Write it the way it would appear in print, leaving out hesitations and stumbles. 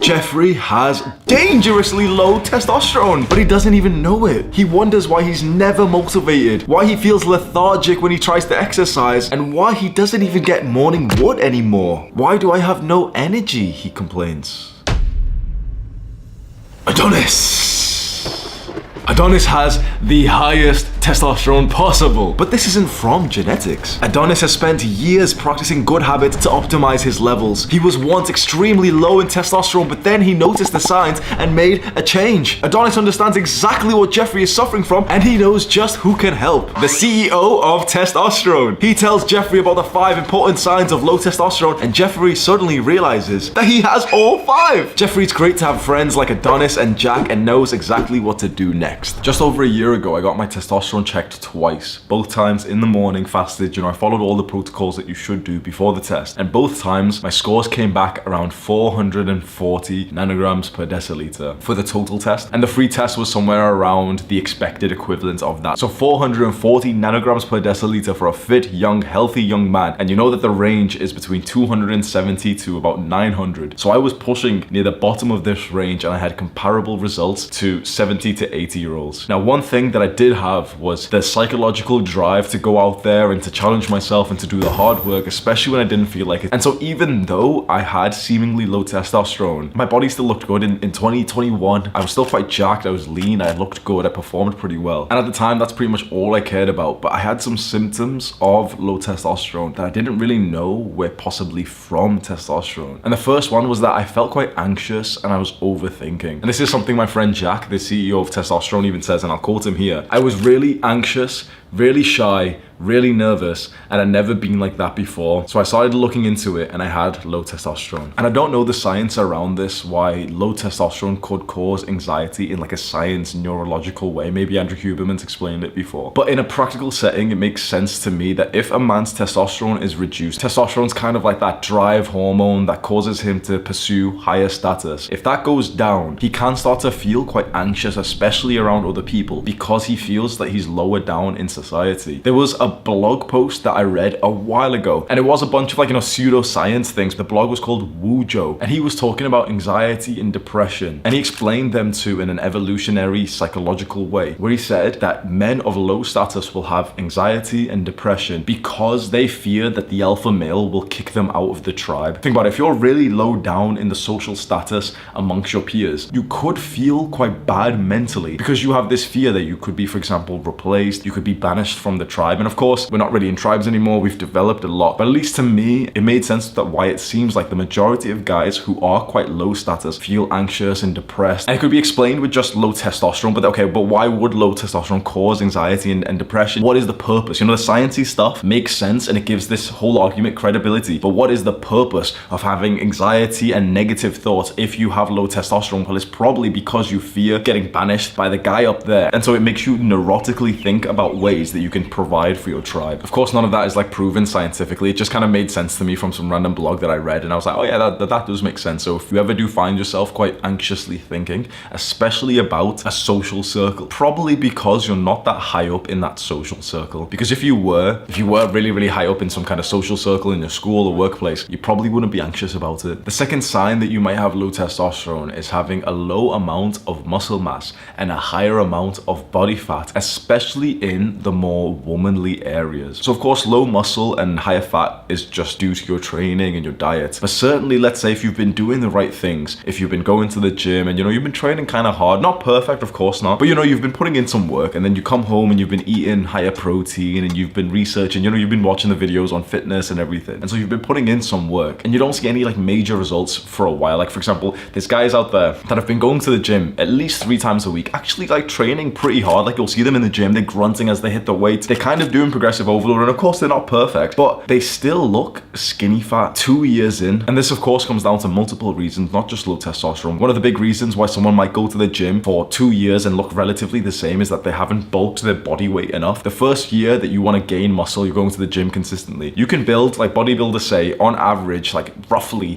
Jeffrey has dangerously low testosterone, but he doesn't even know it. He wonders why he's never motivated, why he feels lethargic when he tries to exercise, and why he doesn't even get morning wood anymore. Why do I have no energy? He complains. Adonis. Adonis has the highest testosterone possible, but this isn't from genetics. Adonis has spent years practicing good habits to optimize his levels. He was once extremely low in testosterone, but then he noticed the signs and made a change. Adonis understands exactly what Jeffrey is suffering from, and he knows just who can help. The CEO of testosterone. He tells Jeffrey about the 5 important signs of low testosterone, and Jeffrey suddenly realizes that he has all 5. Jeffrey's great to have friends like Adonis and Jack and knows exactly what to do next. Just over a year ago, I got my testosterone checked twice. Both times in the morning, fasted. I followed all the protocols that you should do before the test. And both times, my scores came back around 440 nanograms per deciliter for the total test. And the free test was somewhere around the expected equivalent of that. So 440 nanograms per deciliter for a fit, young, healthy young man. And you know that the range is between 270 to about 900. So I was pushing near the bottom of this range, and I had comparable results to 70 to 80 year olds. Now, one thing that I did have was the psychological drive to go out there and to challenge myself and to do the hard work, especially when I didn't feel like it. And so even though I had seemingly low testosterone, my body still looked good. In 2021, I was still quite jacked, I was lean, I looked good, I performed pretty well. And at the time, that's pretty much all I cared about. But I had some symptoms of low testosterone that I didn't really know were possibly from testosterone. And the first one was that I felt quite anxious and I was overthinking. And this is something my friend Jack, the CEO of Testosterone, even says, and I'll quote him here. I was really anxious, really shy, really nervous, and I'd never been like that before. So I started looking into it and I had low testosterone. And I don't know the science around this, why low testosterone could cause anxiety in like a science neurological way. Maybe Andrew Huberman's explained it before. But in a practical setting, it makes sense to me that if a man's testosterone is reduced, testosterone's kind of like that drive hormone that causes him to pursue higher status. If that goes down, he can start to feel quite anxious, especially around other people, because he feels that he's lower down in society. There was a blog post that I read a while ago, and it was a bunch of pseudoscience things. The blog was called Wujo, and he was talking about anxiety and depression, and he explained them to in an evolutionary psychological way, where he said that men of low status will have anxiety and depression because they fear that the alpha male will kick them out of the tribe. Think about it, if you're really low down in the social status amongst your peers, you could feel quite bad mentally because you have this fear that you could be, for example, replaced, you could be banished from the tribe. And of course, we're not really in tribes anymore, we've developed a lot, but at least to me, it made sense that why it seems like the majority of guys who are quite low status feel anxious and depressed. And it could be explained with just low testosterone, but okay, but why would low testosterone cause anxiety and depression? What is the purpose? The sciencey stuff makes sense and it gives this whole argument credibility, but what is the purpose of having anxiety and negative thoughts if you have low testosterone? Well, it's probably because you fear getting banished by the guy up there, and so it makes you neurotically think about ways that you can provide for your tribe. Of course, none of that is proven scientifically. It just kind of made sense to me from some random blog that I read, and I was like, oh yeah, that does make sense. So if you ever do find yourself quite anxiously thinking, especially about a social circle, probably because you're not that high up in that social circle. Because if you were really, really high up in some kind of social circle in your school or workplace, you probably wouldn't be anxious about it. The second sign that you might have low testosterone is having a low amount of muscle mass and a higher amount of body fat, especially in the more womanly areas. So of course, low muscle and higher fat is just due to your training and your diet. But certainly, let's say if you've been doing the right things, if you've been going to the gym and you've been training kind of hard, not perfect, of course not, but you've been putting in some work, and then you come home and you've been eating higher protein and you've been researching, you've been watching the videos on fitness and everything. And so you've been putting in some work and you don't see any major results for a while. For example, there's guys out there that have been going to the gym at least 3 times a week, actually training pretty hard. You'll see them in the gym, they're grunting as they hit the weights, they're kind of doing progressive overload, and of course they're not perfect, but they still look skinny fat 2 years in. And this of course comes down to multiple reasons, not just low testosterone. One of the big reasons why someone might go to the gym for 2 years and look relatively the same is that they haven't bulked their body weight enough. The first year that you want to gain muscle, you're going to the gym consistently. You can build, bodybuilders say, on average, roughly